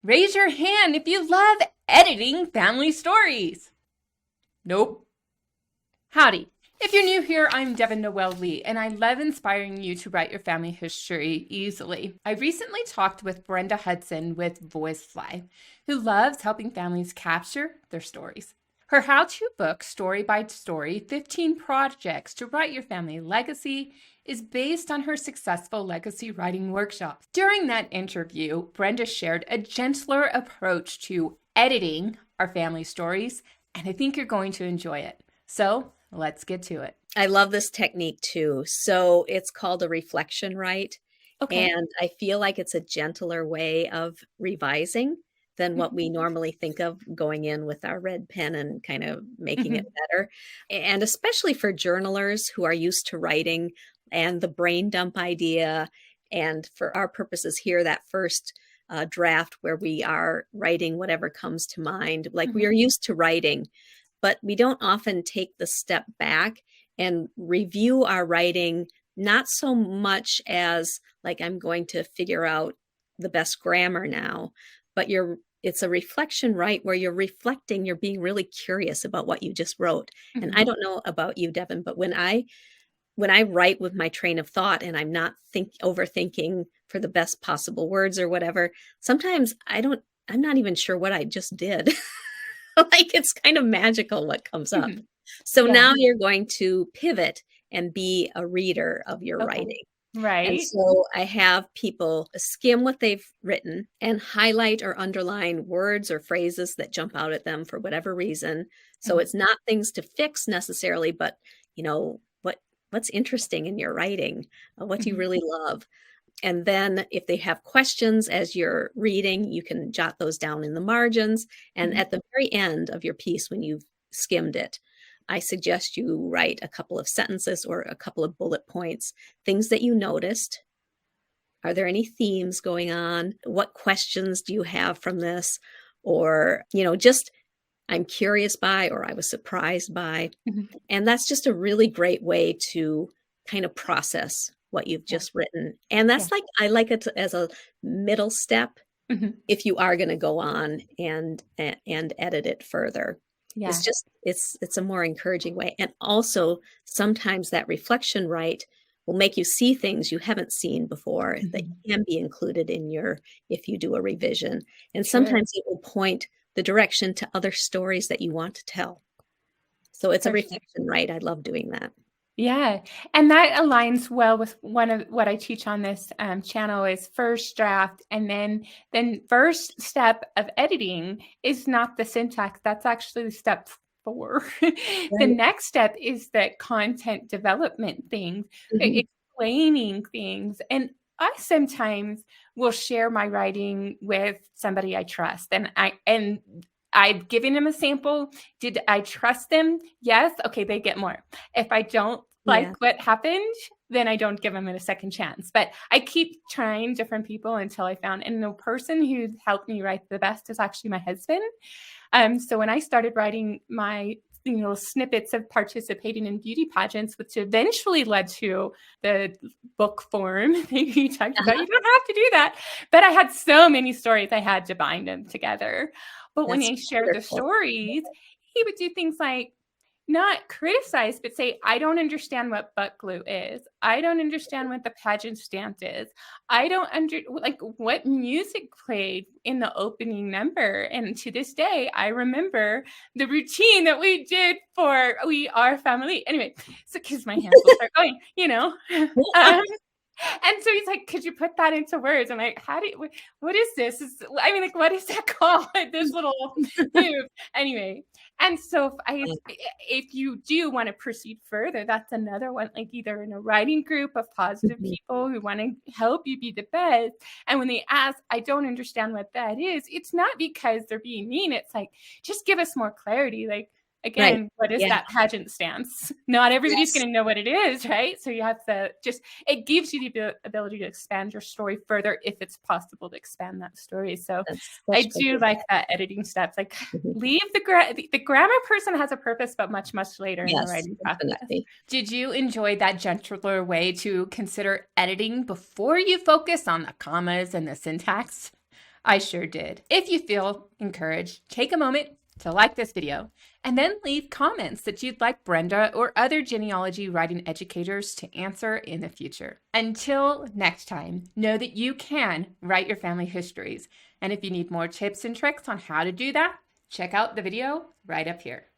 Raise your hand if you love editing family stories. Nope. Howdy. If you're new here, I'm Devin Noel Lee, and I love inspiring you to write your family history easily. I recently talked with Brenda Hudson with VoiceFly, who loves helping families capture their stories. Her how-to book, Story by Story, 15 Projects to Write Your Family Legacy, is based on her successful legacy writing workshops. During that interview, Brenda shared a gentler approach to editing our family stories, and I think you're going to enjoy it. So let's get to it. I love this technique too. So it's called a reflection write. Okay. And I feel like it's a gentler way of revising than what we normally think of going in with our red pen and kind of making it better. And especially for journalers who are used to writing and the brain dump idea. And for our purposes here, that first draft where we are writing whatever comes to mind, like we are used to writing, but we don't often take the step back and review our writing, not so much as like I'm going to figure out the best grammar now, but it's a reflection, right? Where you're reflecting, you're being really curious about what you just wrote. And I don't know about you, Devin, but when I write with my train of thought and I'm not overthinking for the best possible words or whatever, sometimes I'm not even sure what I just did. Like it's kind of magical what comes up. So Yeah. now you're going to pivot and be a reader of your Okay. writing. Right. And so I have people skim what they've written and highlight or underline words or phrases that jump out at them for whatever reason. So it's not things to fix necessarily, but you know, what's interesting in your writing, what do you really love? And then if they have questions as you're reading, you can jot those down in the margins. And at the very end of your piece, when you've skimmed it, I suggest you write a couple of sentences or a couple of bullet points, things that you noticed. Are there any themes going on? What questions do you have from this? Or, just I'm curious by, or I was surprised by. And that's just a really great way to kind of process what you've just written. And that's I like it as a middle step if you are going to go on and edit it further. Yeah. It's a more encouraging way. And also sometimes that reflection write will make you see things you haven't seen before that can be included in if you do a revision. And sometimes it will point the direction to other stories that you want to tell. So it's a reflection, right? I love doing that. Yeah. And that aligns well with one of what I teach on this channel is first draft. And then first step of editing is not the syntax. That's actually step 4. The next step is the content development things, explaining things. And I sometimes will share my writing with somebody I trust. And I've given them a sample. Did I trust them? Yes. Okay, they get more. If I don't like what happened, then I don't give them a second chance. But I keep trying different people until I found, and the person who helped me write the best is actually my husband. So when I started writing my snippets of participating in beauty pageants, which eventually led to the book form that you talked about. You don't have to do that. But I had so many stories, I had to bind them together. But when I shared the stories, he would do things like not criticize, but say, I don't understand what butt glue is. I don't understand what the pageant stamp is. I don't like what music played in the opening number. And to this day, I remember the routine that we did for We Are Family. Anyway, so because my hands will start going, and so he's like, could you put that into words? I'm like, what is this? What is that called? This little move. Anyway. And so if you do want to proceed further, that's another one, like either in a writing group of positive people who want to help you be the best. And when they ask, I don't understand what that is, it's not because they're being mean. It's like, just give us more clarity. Like, again, what is that pageant stance? Not everybody's going to know what it is, right? So you have to it gives you the ability to expand your story further if it's possible to expand that story. So I do like that editing steps. Like leave the grammar person has a purpose, but much, much later in the writing process. Did you enjoy that gentler way to consider editing before you focus on the commas and the syntax? I sure did. If you feel encouraged, take a moment to like this video and then leave comments that you'd like Brenda or other genealogy writing educators to answer in the future. Until next time, know that you can write your family histories. And if you need more tips and tricks on how to do that, check out the video right up here.